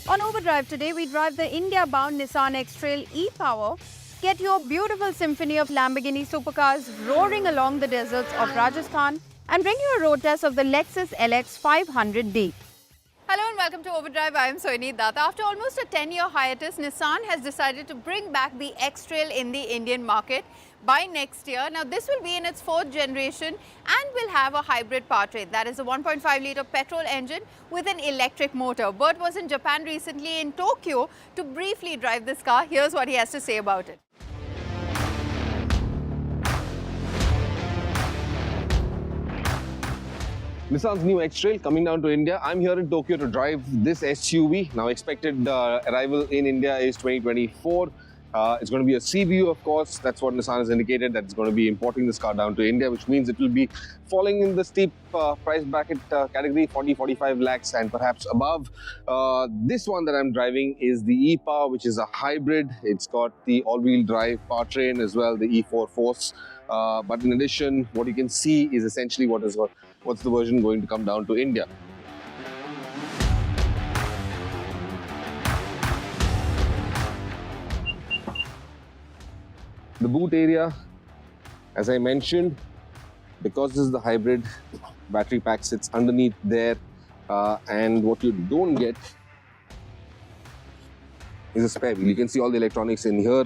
On Overdrive today, we drive the India-bound Nissan X-Trail ePower. Get your beautiful symphony of Lamborghini supercars roaring along the deserts of Rajasthan and bring you a road test of the Lexus LX 500D. Hello and welcome to Overdrive. I am Soini Datta. After almost a 10-year hiatus, Nissan has decided to bring back the X-Trail in the Indian market by next year. Now, this will be in its 4th generation and will have a hybrid powertrain. That is a 1.5-litre petrol engine with an electric motor. Bert was in Japan recently in Tokyo to briefly drive this car. Here's what he has to say about it. Nissan's new X-Trail coming down to India. I'm here in Tokyo to drive this SUV. Now, expected arrival in India is 2024. It's going to be a CBU, of course. That's what Nissan has indicated, that it's going to be importing this car down to India, which means it will be falling in the steep price bracket category, 40-45 lakhs and perhaps above. This one that I'm driving is the ePower, which is a hybrid. It's got the all-wheel drive powertrain as well, the E4 Force. But in addition, what you can see is essentially what's the version going to come down to India. The boot area, as I mentioned, because this is the hybrid, battery pack sits underneath there, and what you don't get is a spare wheel. You can see all the electronics in here.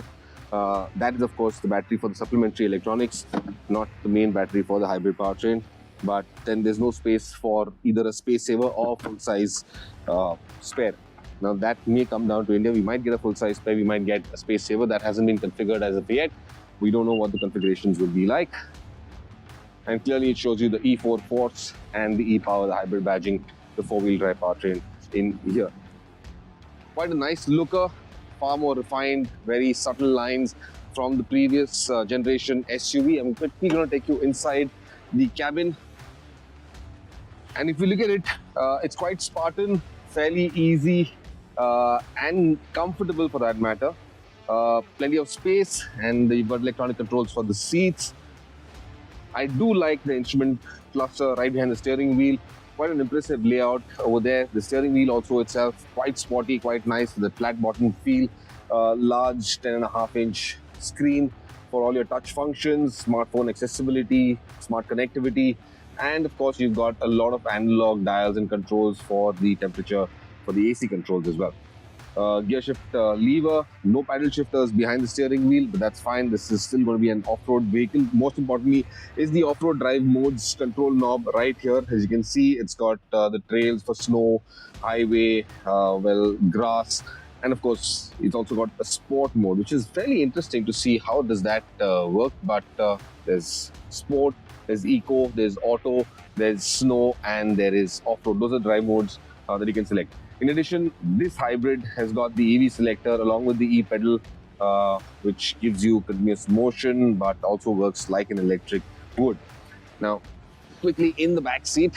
That is, of course, the battery for the supplementary electronics, not the main battery for the hybrid powertrain. But then there's no space for either a space saver or full-size spare. Now that may come down to India. We might get a full-size spare, we might get a space saver. That hasn't been configured as of yet. We don't know what the configurations will be like. And clearly it shows you the E4 Force and the ePower, the hybrid badging, the 4-wheel drive powertrain in here. Quite a nice looker, far more refined, very subtle lines from the previous generation SUV. I'm quickly going to take you inside the cabin. And if you look at it, it's quite Spartan, fairly easy and comfortable for that matter. Plenty of space, and you've got electronic controls for the seats. I do like the instrument cluster right behind the steering wheel. Quite an impressive layout over there. The steering wheel also itself quite sporty, quite nice with the flat bottom feel. Large 10.5-inch screen for all your touch functions, smartphone accessibility, smart connectivity, and of course you've got a lot of analog dials and controls for the temperature, for the AC controls as well. Gear shift lever, no paddle shifters behind the steering wheel, but that's fine. This is still going to be an off-road vehicle. Most importantly is the off-road drive modes control knob right here. As you can see, it's got the trails for snow, highway, grass, and of course it's also got a sport mode, which is fairly interesting to see how does that work. But there's sport, there's eco, there's auto, there's snow, and there is off-road. Those are drive modes that you can select. In addition, this hybrid has got the EV selector along with the e-pedal, which gives you continuous motion but also works like an electric would. Now, quickly in the back seat,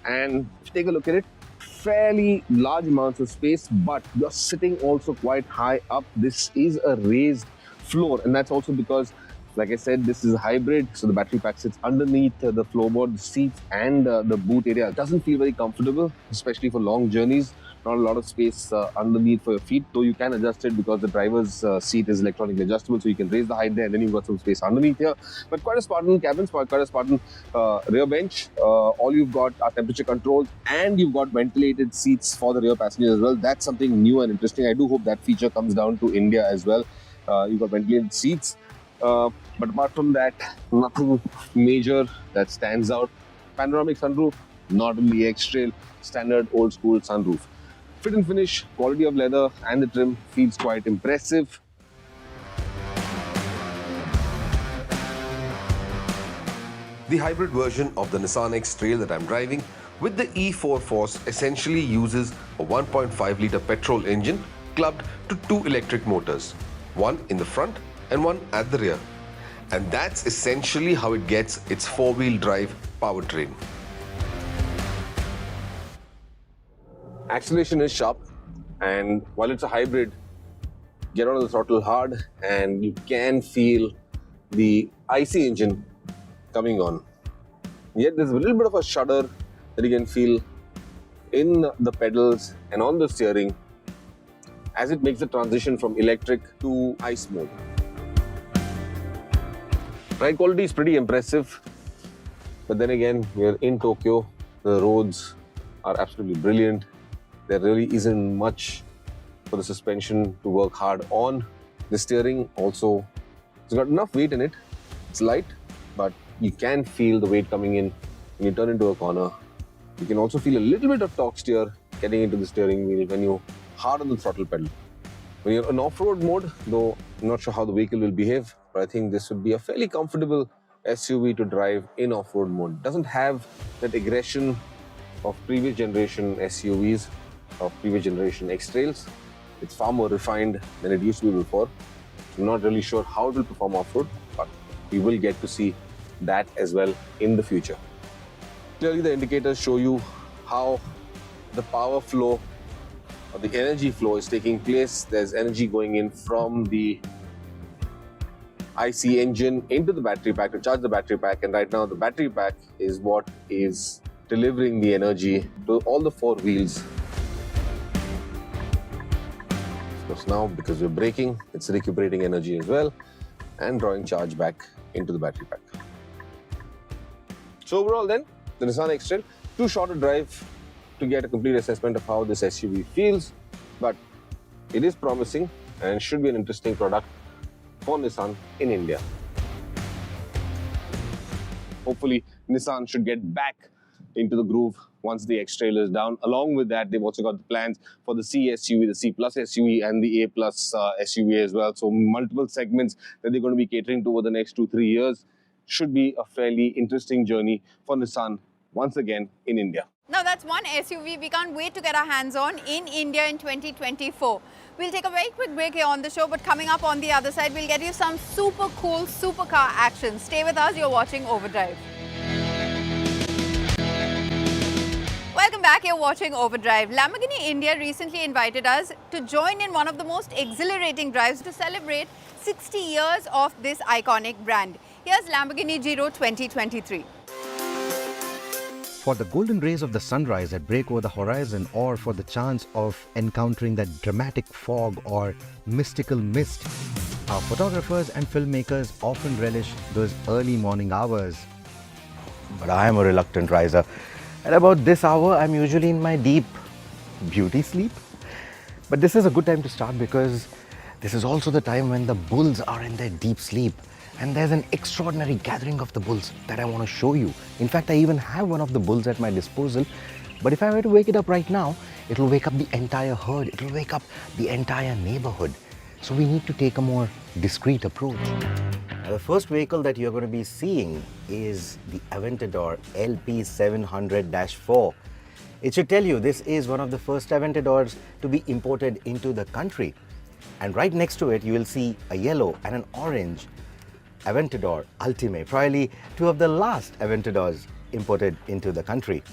and take a look at it. Fairly large amounts of space, but you're sitting also quite high up. This is a raised floor, and that's also because, like I said, this is a hybrid, so the battery pack sits underneath the floorboard, the seats, and the boot area. It doesn't feel very comfortable, especially for long journeys. Not a lot of space underneath for your feet, though you can adjust it because the driver's seat is electronically adjustable, so you can raise the height there, and then you've got some space underneath here. But quite a Spartan cabin, quite a Spartan rear bench. All you've got are temperature controls, and you've got ventilated seats for the rear passengers as well. That's something new and interesting. I do hope that feature comes down to India as well. You've got ventilated seats. But apart from that, nothing major that stands out. Panoramic sunroof, not in the X-Trail, standard old school sunroof. Fit and finish, quality of leather and the trim feels quite impressive. The hybrid version of the Nissan X-Trail that I'm driving with the E4 Force essentially uses a 1.5-litre petrol engine clubbed to 2 electric motors, one in the front and one at the rear. And that's essentially how it gets its 4-wheel drive powertrain. Acceleration is sharp, and while it's a hybrid, get on the throttle hard and you can feel the IC engine coming on. Yet there's a little bit of a shudder that you can feel in the pedals and on the steering as it makes the transition from electric to ICE mode. Ride quality is pretty impressive, but then again, we're in Tokyo. The roads are absolutely brilliant. There really isn't much for the suspension to work hard on. The steering also, it's got enough weight in it. It's light, but you can feel the weight coming in when you turn into a corner. You can also feel a little bit of torque steer getting into the steering wheel when you hard on the throttle pedal. When you're in off-road mode, though I'm not sure how the vehicle will behave, but I think this would be a fairly comfortable SUV to drive in off-road mode. It doesn't have that aggression of previous generation SUVs, of previous generation X-Trails. It's far more refined than it used to be before. I'm not really sure how it will perform off-road, but we will get to see that as well in the future. Clearly the indicators show you how the power flow or the energy flow is taking place. There's energy going in from the IC engine into the battery pack to charge the battery pack, and right now the battery pack is what is delivering the energy to all the four wheels. Of course, now because we're braking, it's recuperating energy as well and drawing charge back into the battery pack. So overall then, the Nissan X-Trail, too short a drive to get a complete assessment of how this SUV feels, but it is promising and should be an interesting product for Nissan in India. Hopefully, Nissan should get back into the groove once the X-Trail is down. Along with that, they've also got the plans for the C SUV, the C Plus SUV and the A Plus SUV as well. So multiple segments that they're going to be catering to over the next 2-3 years. Should be a fairly interesting journey for Nissan once again in India. Now that's one SUV we can't wait to get our hands on in India in 2024. We'll take a very quick break here on the show, but coming up on the other side, we'll get you some super cool supercar action. Stay with us, you're watching Overdrive. Welcome back, you're watching Overdrive. Lamborghini India recently invited us to join in one of the most exhilarating drives to celebrate 60 years of this iconic brand. Here's Lamborghini Giro 2023. For the golden rays of the sunrise that break over the horizon, or for the chance of encountering that dramatic fog or mystical mist, our photographers and filmmakers often relish those early morning hours. But I am a reluctant riser. At about this hour, I'm usually in my deep beauty sleep. But this is a good time to start because this is also the time when the bulls are in their deep sleep. And there's an extraordinary gathering of the bulls that I want to show you. In fact, I even have one of the bulls at my disposal. But if I were to wake it up right now, it will wake up the entire herd. It will wake up the entire neighborhood. So we need to take a more discreet approach. Now, the first vehicle that you're going to be seeing is the Aventador LP700-4. It should tell you this is one of the first Aventadors to be imported into the country. And right next to it, you will see a yellow and an orange Aventador Ultime, probably two of the last Aventadors imported into the country.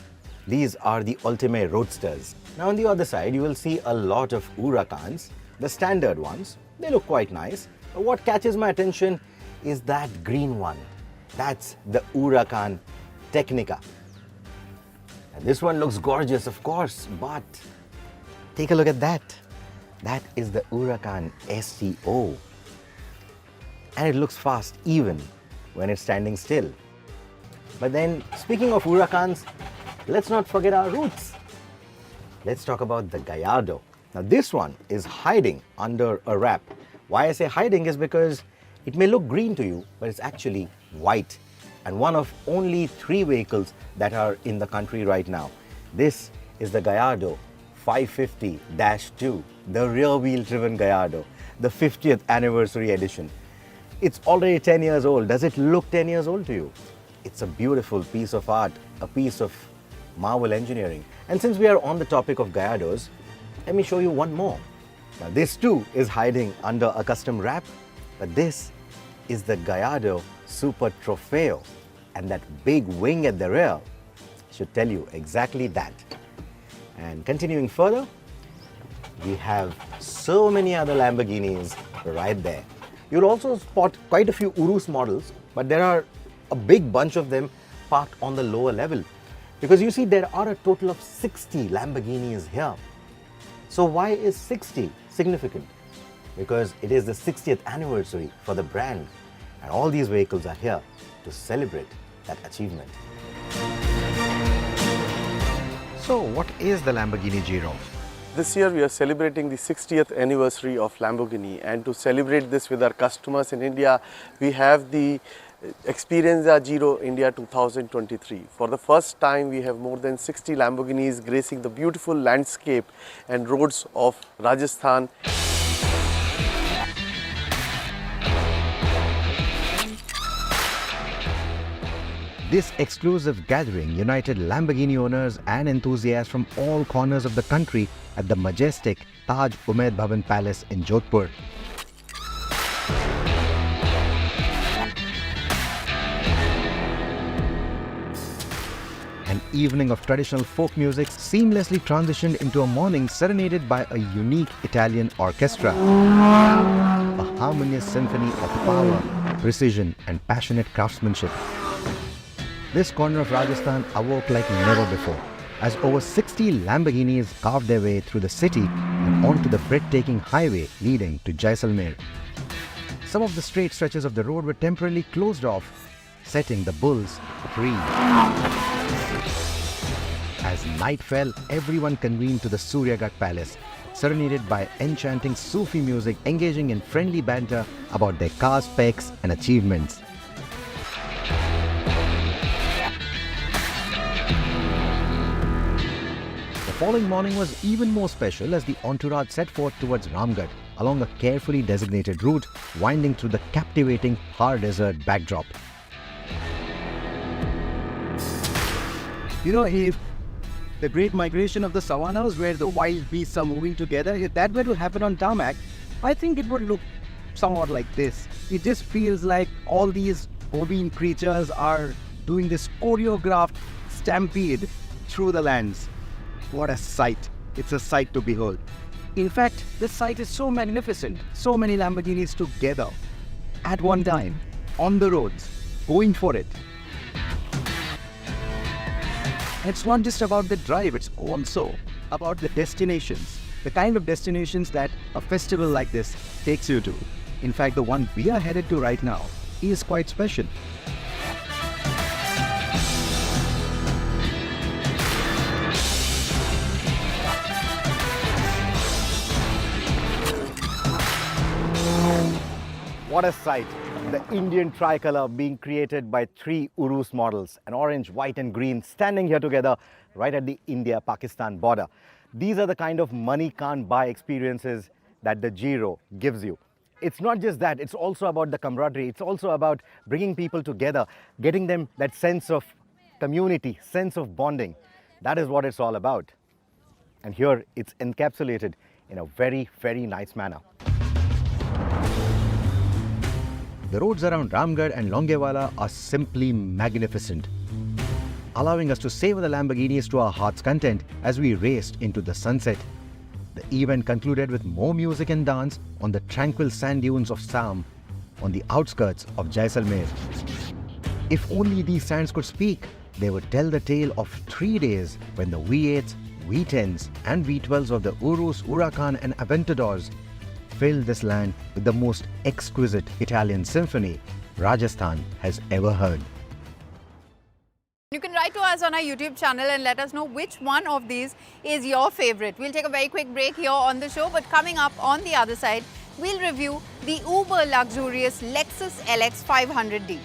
These are the Ultime Roadsters. Now on the other side, you will see a lot of Huracans, the standard ones. They look quite nice. But what catches my attention is that green one. That's the Huracan Technica. And this one looks gorgeous, of course, but take a look at that. That is the Huracan STO. And it looks fast even when it's standing still. But then, speaking of Huracans, let's not forget our roots. Let's talk about the Gallardo. Now this one is hiding under a wrap. Why I say hiding is because it may look green to you, but it's actually white. And one of only 3 vehicles that are in the country right now. This is the Gallardo 550-2, the rear-wheel driven Gallardo, the 50th anniversary edition. It's already 10 years old. Does it look 10 years old to you? It's a beautiful piece of art, a piece of marvel engineering. And since we are on the topic of Gallardos, let me show you one more. Now this too is hiding under a custom wrap, but this is the Gallardo Super Trofeo, and that big wing at the rear should tell you exactly that. And continuing further, we have so many other Lamborghinis right there. You'll also spot quite a few Urus models, but there are a big bunch of them parked on the lower level. Because you see, there are a total of 60 Lamborghinis here. So why is 60 significant? Because it is the 60th anniversary for the brand, and all these vehicles are here to celebrate that achievement. So what is the Lamborghini Giro? This year we are celebrating the 60th anniversary of Lamborghini, and to celebrate this with our customers in India, we have the Experienza Giro India 2023. For the first time, we have more than 60 Lamborghinis gracing the beautiful landscape and roads of Rajasthan. This exclusive gathering united Lamborghini owners and enthusiasts from all corners of the country at the majestic Taj Umaid Bhavan Palace in Jodhpur. An evening of traditional folk music seamlessly transitioned into a morning serenaded by a unique Italian orchestra. A harmonious symphony of power, precision and passionate craftsmanship. This corner of Rajasthan awoke like never before, as over 60 Lamborghinis carved their way through the city and onto the breathtaking highway leading to Jaisalmer. Some of the straight stretches of the road were temporarily closed off, setting the bulls free. As night fell, everyone convened to the Suryagarh Palace, serenaded by enchanting Sufi music engaging in friendly banter about their car specs and achievements. The following morning was even more special as the entourage set forth towards Ramgarh along a carefully designated route winding through the captivating Thar Desert backdrop. You know, if the great migration of the savannas where the wild beasts are moving together, if that were to happen on tarmac, I think it would look somewhat like this. It just feels like all these bovine creatures are doing this choreographed stampede through the lands. What a sight. It's a sight to behold. In fact, this sight is so magnificent. So many Lamborghinis together at one time on the roads, going for it. It's not just about the drive, it's also about the destinations, the kind of destinations that a festival like this takes you to. In fact, the one we are headed to right now is quite special. What a sight! The Indian tricolour being created by three Urus models, an orange, white and green, standing here together right at the India-Pakistan border. These are the kind of money can't buy experiences that the Giro gives you. It's not just that, it's also about the camaraderie. It's also about bringing people together, getting them that sense of community, sense of bonding. That is what it's all about. And here it's encapsulated in a very, very nice manner. The roads around Ramgarh and Longewala are simply magnificent, allowing us to savor the Lamborghinis to our heart's content as we raced into the sunset. The event concluded with more music and dance on the tranquil sand dunes of Sam on the outskirts of Jaisalmer. If only these sands could speak, they would tell the tale of 3 days when the V8s, V10s and V12s of the Urus, Huracan and Aventadors filled this land with the most exquisite Italian symphony Rajasthan has ever heard. You can write to us on our YouTube channel and let us know which one of these is your favorite. We'll take a very quick break here on the show, but coming up on the other side, we'll review the uber luxurious Lexus LX 500D.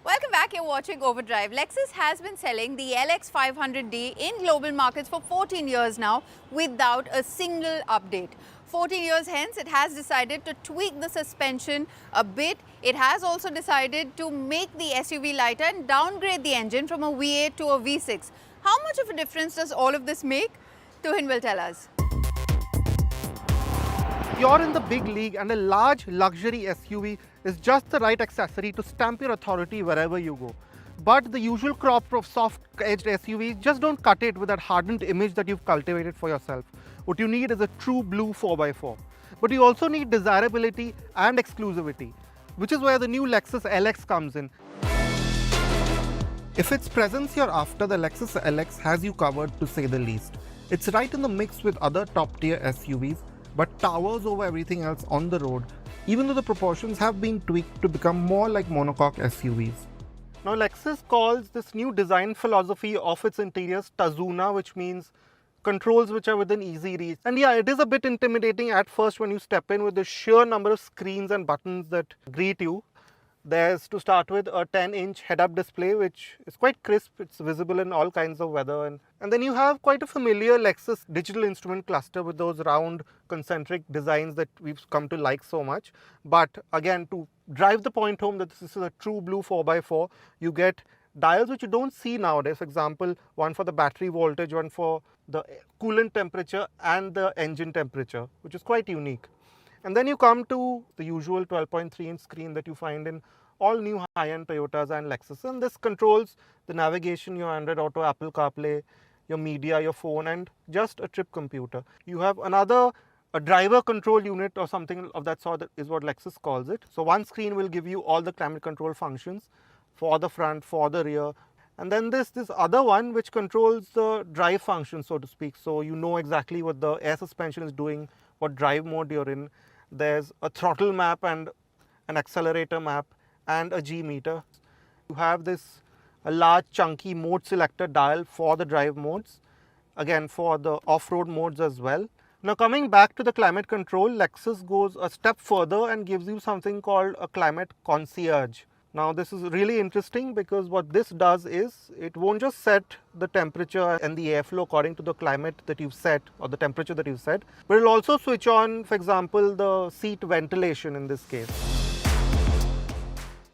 Welcome back, you're watching Overdrive. Lexus has been selling the LX 500D in global markets for 14 years now without a single update. 14 years hence, it has decided to tweak the suspension a bit. It has also decided to make the SUV lighter and downgrade the engine from a V8 to a V6. How much of a difference does all of this make? Tuhin will tell us. You're in the big league and a large luxury SUV is just the right accessory to stamp your authority wherever you go. but the usual crop of soft-edged SUVs just don't cut it with that hardened image that you've cultivated for yourself. What you need is a true blue 4x4. But you also need desirability and exclusivity, which is where the new Lexus LX comes in. If it's presence you're after, the Lexus LX has you covered, to say the least. It's right in the mix with other top-tier SUVs, but towers over everything else on the road, even though the proportions have been tweaked to become more like monocoque SUVs. Now, Lexus calls this new design philosophy of its interiors Tazuna, which means controls which are within easy reach. And yeah, it is a bit intimidating at first when you step in with the sheer number of screens and buttons that greet you. There's, to start with, a 10-inch head-up display which is quite crisp. It's visible in all kinds of weather. And then you have quite a familiar Lexus digital instrument cluster with those round concentric designs that we've come to like so much. But again, to drive the point home that this is a true blue 4x4, you get dials which you don't see nowadays. For example, one for the battery voltage, one for the coolant temperature and the engine temperature, which is quite unique. And then you come to the usual 12.3-inch screen that you find in all new high-end Toyotas and Lexus. And this controls the navigation, your Android Auto, Apple CarPlay, your media, your phone, and just a trip computer. You have a driver control unit or something of that sort, that is what Lexus calls it. So one screen will give you all the climate control functions for the front, for the rear. And then this other one which controls the drive function, so to speak. So you know exactly what the air suspension is doing, what drive mode you're in. There's a throttle map and an accelerator map and a G meter. You have a large chunky mode selector dial for the drive modes, again for the off-road modes as well. Now coming back to the climate control, Lexus goes a step further and gives you something called a climate concierge. Now this is really interesting because what this does is it won't just set the temperature and the airflow according to the climate that you've set or the temperature that you've set, but it'll also switch on, for example, the seat ventilation in this case.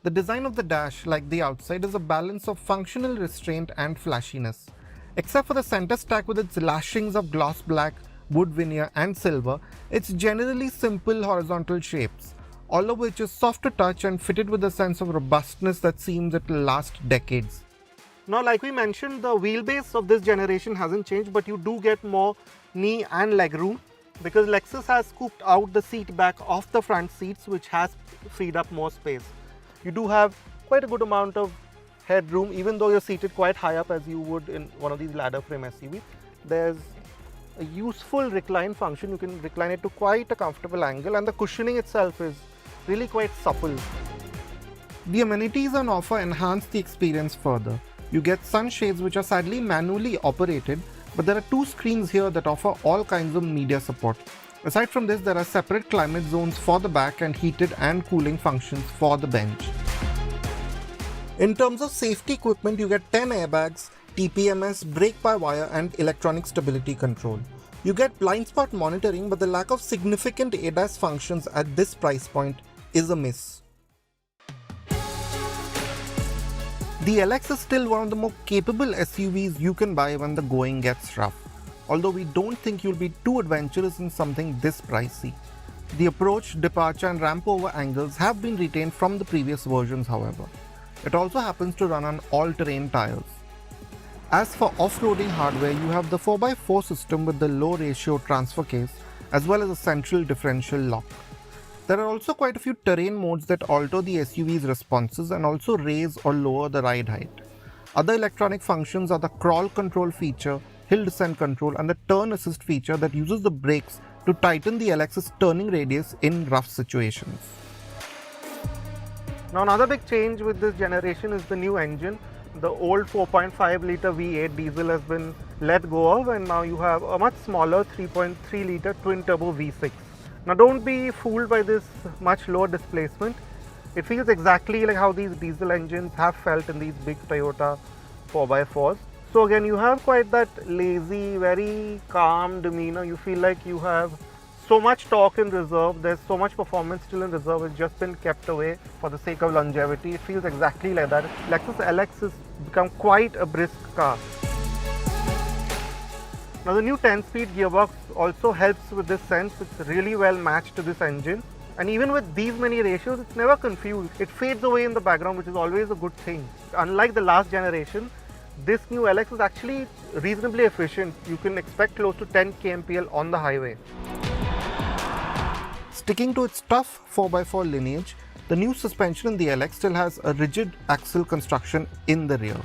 The design of the dash, like the outside, is a balance of functional restraint and flashiness. Except for the center stack with its lashings of gloss black, wood veneer and silver, it's generally simple horizontal shapes, all of which is soft to touch and fitted with a sense of robustness that seems it will last decades. Now, like we mentioned, the wheelbase of this generation hasn't changed, but you do get more knee and leg room because Lexus has scooped out the seat back of the front seats, which has freed up more space. You do have quite a good amount of headroom, even though you're seated quite high up as you would in one of these ladder frame SUVs. There's a useful recline function. You can recline it to quite a comfortable angle, and the cushioning itself is really quite supple. The amenities on offer enhance the experience further. You get sunshades which are sadly manually operated, but there are two screens here that offer all kinds of media support. Aside from this, there are separate climate zones for the back and heated and cooling functions for the bench. In terms of safety equipment, you get 10 airbags, TPMS, brake-by-wire and electronic stability control. You get blind spot monitoring, but the lack of significant ADAS functions at this price point is a miss. The LX is still one of the more capable SUVs you can buy when the going gets rough, although we don't think you'll be too adventurous in something this pricey. The approach, departure and ramp over angles have been retained from the previous versions, however. It also happens to run on all-terrain tires. As for off-roading hardware, you have the 4x4 system with the low ratio transfer case as well as a central differential lock. There are also quite a few terrain modes that alter the SUV's responses and also raise or lower the ride height. Other electronic functions are the crawl control feature, hill descent control and the turn assist feature that uses the brakes to tighten the LX's turning radius in rough situations. Now another big change with this generation is the new engine. The old 4.5 litre V8 diesel has been let go of and now you have a much smaller 3.3 litre twin turbo V6. Now don't be fooled by this much lower displacement. It feels exactly like how these diesel engines have felt in these big Toyota 4x4s. So again, you have quite that lazy, very calm demeanor. You feel like you have so much torque in reserve, there's so much performance still in reserve, it's just been kept away for the sake of longevity. It feels exactly like that. Lexus LX has become quite a brisk car. Now the new 10-speed gearbox also helps with this sense. It's really well matched to this engine. And even with these many ratios, it's never confused. It fades away in the background, which is always a good thing. Unlike the last generation, this new LX is actually reasonably efficient. You can expect close to 10 kmpl on the highway. Sticking to its tough 4x4 lineage, the new suspension in the LX still has a rigid axle construction in the rear.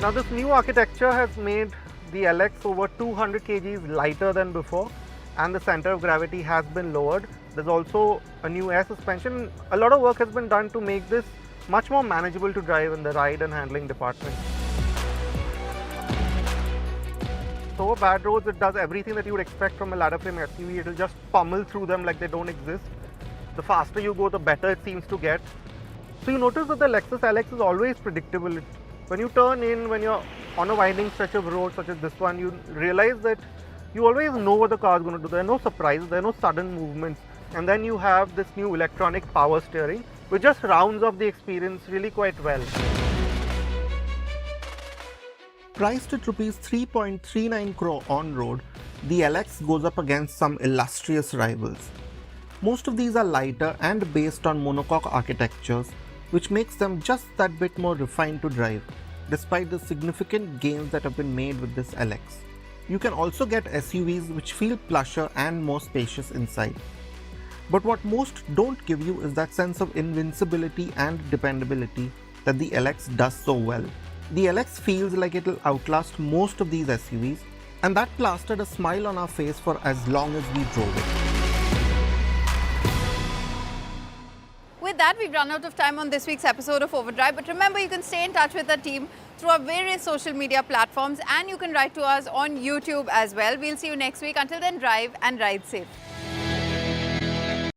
Now this new architecture has made the LX over 200 kgs lighter than before, and the center of gravity has been lowered. There's also a new air suspension. A lot of work has been done to make this much more manageable to drive in the ride and handling department. So over bad roads, it does everything that you would expect from a ladder frame SUV. It will just pummel through them like they don't exist. The faster you go, the better it seems to get. So you notice that the Lexus LX is always predictable. When you turn in, when you're on a winding stretch of road such as this one, you realize that you always know what the car is going to do. There are no surprises, there are no sudden movements. And then you have this new electronic power steering, which just rounds off the experience really quite well. Priced at Rs 3.39 crore on road, the LX goes up against some illustrious rivals. Most of these are lighter and based on monocoque architectures, which makes them just that bit more refined to drive, despite the significant gains that have been made with this LX. You can also get SUVs which feel plusher and more spacious inside. But what most don't give you is that sense of invincibility and dependability that the LX does so well. The LX feels like it'll outlast most of these SUVs, and that plastered a smile on our face for as long as we drove it. With that, we've run out of time on this week's episode of Overdrive. But remember, you can stay in touch with the team through our various social media platforms, and you can write to us on YouTube as well. We'll see you next week. Until then, drive and ride safe.